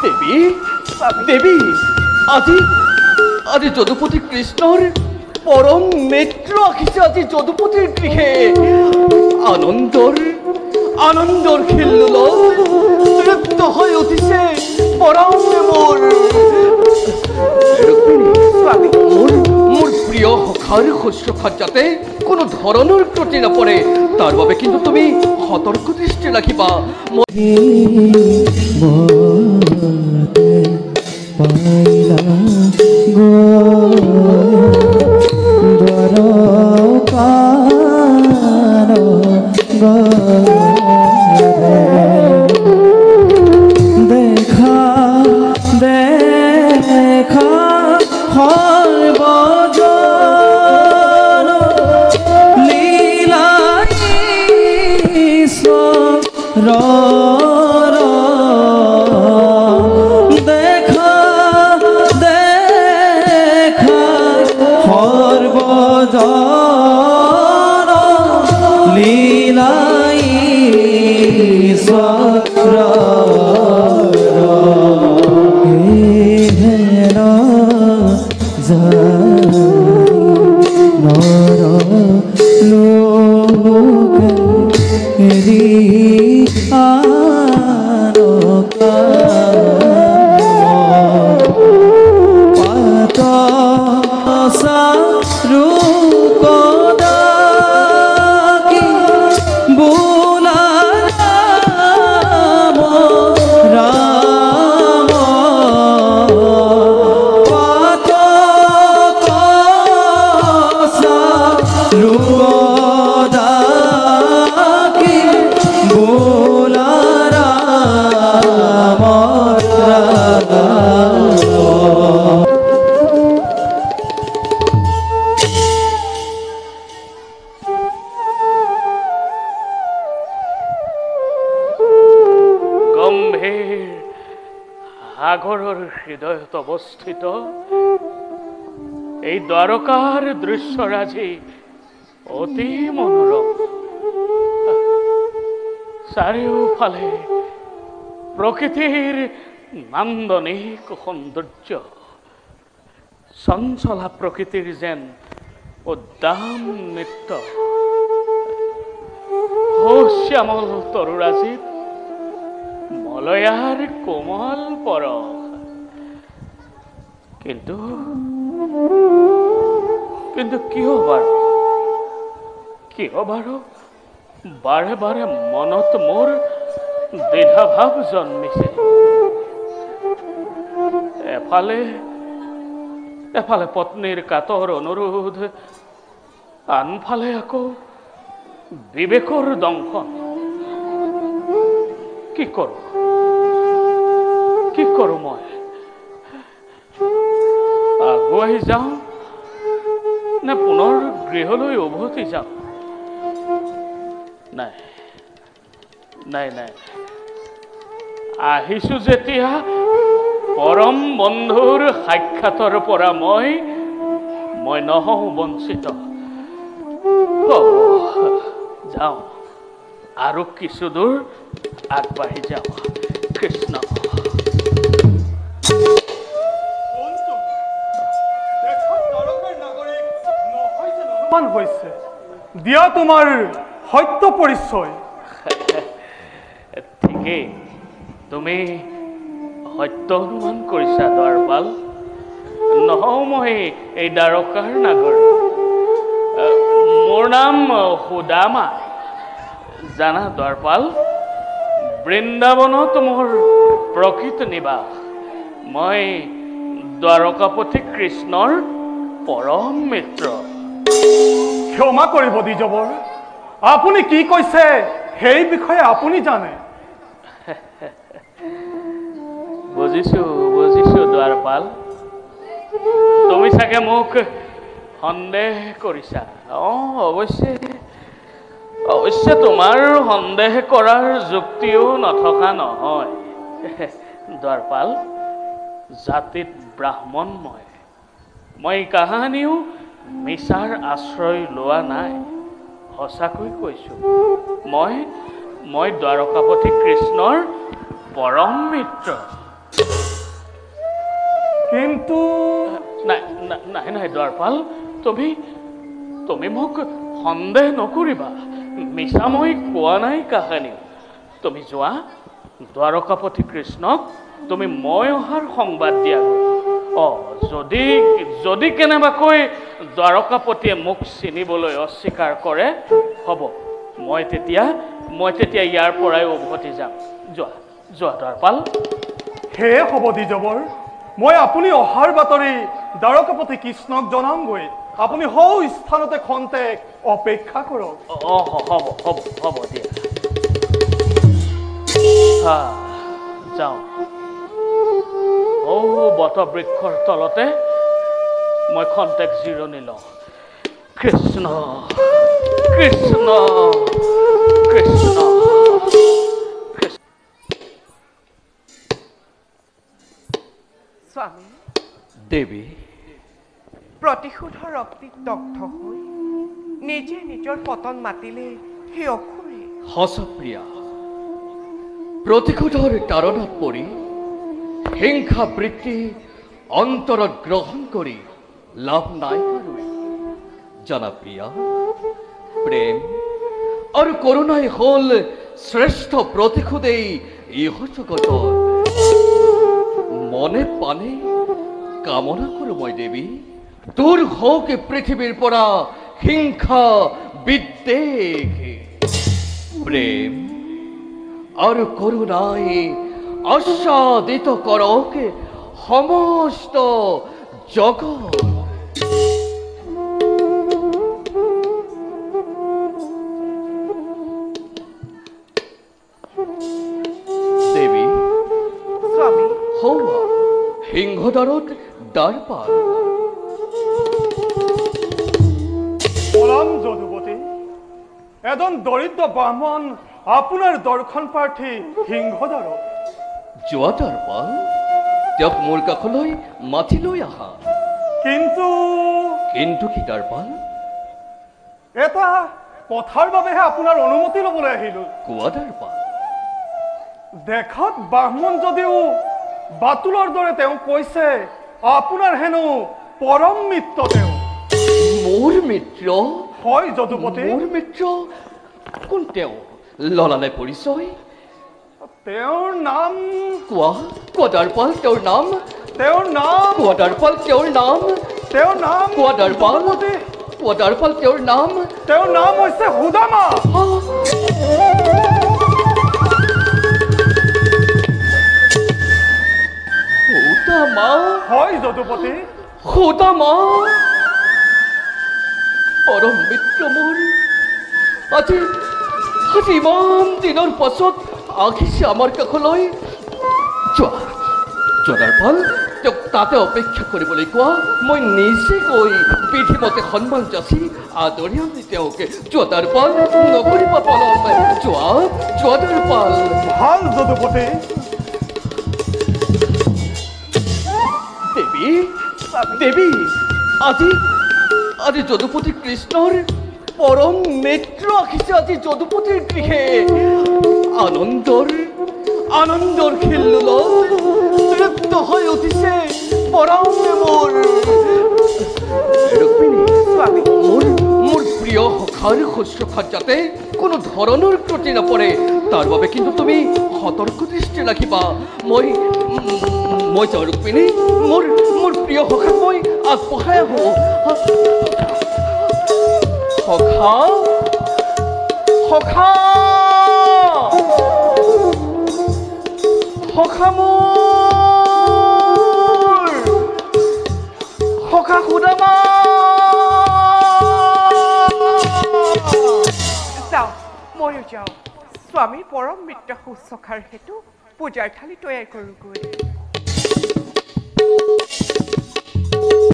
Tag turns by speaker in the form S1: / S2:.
S1: দেবী দেবী আজি আজি যদুপতি কৃষ্ণৰ পৰম মিত্ৰ আহিছে আজি যদুপতিৰ গৃহে আনন্দৰ খিল্লোলত তৃপ্ত হৈ উঠিছে পৰম মোৰ মোৰ প্ৰিয় সখাৰ শুশ্ৰূষাত যাতে কোনো ধৰণৰ ত্ৰুটি নপৰে তাৰ বাবে কিন্তু তুমি সতৰ্ক দৃষ্টি ৰাখিবা সাগৰৰ হৃদয়ত অৱস্থিত এই দ্বাৰকাৰ দৃশ্যৰাজি অতি মনোৰম চাৰিওফালে প্ৰকৃতিৰ নান্দনিক সৌন্দৰ্য চঞ্চলা প্ৰকৃতিৰ যেন উদ্দাম নৃত্য শ্যামল তৰুৰাজিত মলয়াৰ কোমল পৰশ কিন্তু কিয় বাৰু বাৰে বাৰে মনত মোৰ দ্বিধাভাৱ জন্মিছে এফালে পত্নীৰ কাতৰ অনুৰোধ আনফালে আকৌ বিবেকৰ দংশন কি কৰো মই আগুৱাই যাওঁ নে পুনৰ গৃহলৈ উভতি যাওঁ নাই আহিছো যেতিয়া পৰম বন্ধুৰ সাক্ষাতৰ পৰা মই নহওঁ বঞ্চিত যাওঁ আৰু কিছু দূৰ আগবাঢ়ি যাওঁ কৃষ্ণ
S2: হৈছে দিয়া তোমাৰ সত্য পৰিচয়
S1: ঠিকেই তুমি সত্য অনুমান কৰিছা দ্বাৰপাল নহওঁ মই এই দ্বাৰকাৰ নাগৰিক মোৰ নাম সুদামা জানা দ্বাৰপাল বৃন্দাবনত মোৰ প্ৰকৃত নিবাস মই দ্বাৰকাপতি কৃষ্ণৰ পৰম মিত্ৰ
S2: ক্ষমা কৰিব দ্বিজবৰ আপুনি কি কৈছে সেই বিষয়ে আপুনি জানে
S1: বুজিছো দ্বাৰপাল তুমি চাগে মোক সন্দেহ কৰিছা অৱশ্যে তোমাৰ সন্দেহ কৰাৰ যুক্তিও নথকা নহয় দ্বাৰপাল জাতিত ব্ৰাহ্মণ মই কাহানিও মিছাৰ আশ্ৰয় লোৱা নাই সঁচাকৈ কৈছো মই দ্বাৰকাপতি কৃষ্ণৰ পৰম মিত্ৰ
S2: কিন্তু
S3: নাই নাই নাই দ্বাৰপাল, তুমি মোক সন্দেহ নকৰিবা। মিছা মই কোৱা নাই কাহানি। তুমি যোৱা দ্বাৰকাপতি কৃষ্ণক তুমি মই অহাৰ সংবাদ দিয়াগৈ। যদি কেনেবাকৈ দ্বাৰকাপতিয়ে মোক চিনিবলৈ অস্বীকাৰ কৰে, হ'ব, মই তেতিয়া ইয়াৰ পৰাই উভতি যাম। যোৱা দ্বাৰপাল।
S2: হে হ'ব দ্বিজবৰ, মই আপুনি অহাৰ বাতৰি দ্বাৰকাপতি কৃষ্ণক জনামগৈ। আপুনি সৌ স্থানতে খন্তেক অপেক্ষা কৰক।
S3: হ'ব দিয়া। যাওঁ। বটবৃক্ষৰ তলতে মই খন্তেক জিৰণি লওঁ। কৃষ্ণ কৃষ্ণ কৃষ্ণ।
S4: স্বামী,
S1: দেৱী,
S4: প্ৰতিশোধৰ ৰক্তিত দগ্ধ হৈ নিজে নিজৰ পতন মাতিলে সেই অসুৰে।
S1: সঁচা প্ৰিয়া, প্ৰতিশোধৰ তাৰণাত পৰি হিংসা বৃত্তি অন্তৰত গ্ৰহণ কৰি লাভ নাই কাৰোৱে। জানা প্ৰিয়া, প্ৰেম আৰু কৰোণাই হ'ল শ্ৰেষ্ঠ প্ৰতিশোধেই ইহ জগতত। মনে পানে কামনা কৰোঁ মই দেৱী, দূৰ হওক পৃথিৱীৰ পৰা হিংসা বিদ্বেষ। প্ৰেম আৰু কৰোণাই আস্বাদিত কৰক সমস্ত জগত। দেৱী,
S4: স্বামী,
S1: হৌৱা সিংহদ্বাৰত দ্বাৰপাল।
S2: পৰম যদুৱতী, এজন দৰিদ্ৰ ব্ৰাহ্মণ আপোনাৰ দৰ্শন প্ৰাৰ্থী সিংহদ্বাৰত।
S1: যোৱা দ্বাৰপাল, তেওঁক মোৰ কাষলৈ মাতি লৈ আহা।
S2: কিন্তু
S1: কি দ্বাৰপাল?
S2: এটা কথাৰ বাবেহে আপোনাৰ অনুমতি ল'বলৈ আহিলোঁ।
S1: কোৱা দ্বাৰপাল।
S2: দেখাত ব্ৰাহ্মণ যদিও বাতুলৰ দৰে তেওঁ কৈছে আপোনাৰ হেনো পৰম মিত্ৰ তেওঁ।
S1: মোৰ মিত্ৰ?
S2: হয় যদুপতি।
S1: মোৰ মিত্ৰ কোন তেওঁ? ললালে পৰিচয়?
S2: তেওঁৰ নাম
S1: কোৱা দ্বাৰপাল, তেওঁৰ নাম কোৱা দ্বাৰপাল, তেওঁৰ নাম কোৱা দ্বাৰপাল, কোৱা দ্বাৰপাল, তেওঁৰ নাম
S2: হৈছে সুদামা।
S1: সুদামা?
S2: হয় যদুপতি।
S1: সুদামা পৰম মিত্ৰ মোৰ। আজি ইমান দিনৰ পাছত আহিছে আমাৰ কাষলৈ। যোৱা দ্বাৰপাল, তেওঁক তাতে অপেক্ষা কৰিবলৈ কোৱা। মই নিজে গৈ বিধিমতে সন্মান যাচি আদৰি আনি তেওঁক। যোৱা দ্বাৰপাল, নকৰিবা পলম। যোৱা দ্বাৰপাল।
S2: ভাল যদুপতি।
S1: দেৱী, আজি যদুপতি কৃষ্ণৰ পৰম মিত্ৰ আহিছে আজি যদুপতিৰ গৃহে। আনন্দৰ খিল্লোলত তৃপ্ত হৈ উঠিছে পৰম মোৰ ৰুক্মিণী। মোৰ প্ৰিয় সখাৰ শুশ্ৰূষাত যাতে কোনো ধৰণৰ ত্ৰুটি নপৰে তাৰ বাবে কিন্তু তুমি সতৰ্ক দৃষ্টি ৰাখিবা। মই যাওঁ ৰুক্মিণী, মোৰ প্ৰিয় সখাক মই আগবঢ়াই আহোঁ। সখা মোৰ সখা সুদামা।
S4: যাওঁ, ময়ো যাওঁ। স্বামীৰ পৰম মিত্ৰ শুশ্ৰূষাৰ হেতু পূজাৰ থালি তৈয়াৰ কৰোঁগৈ।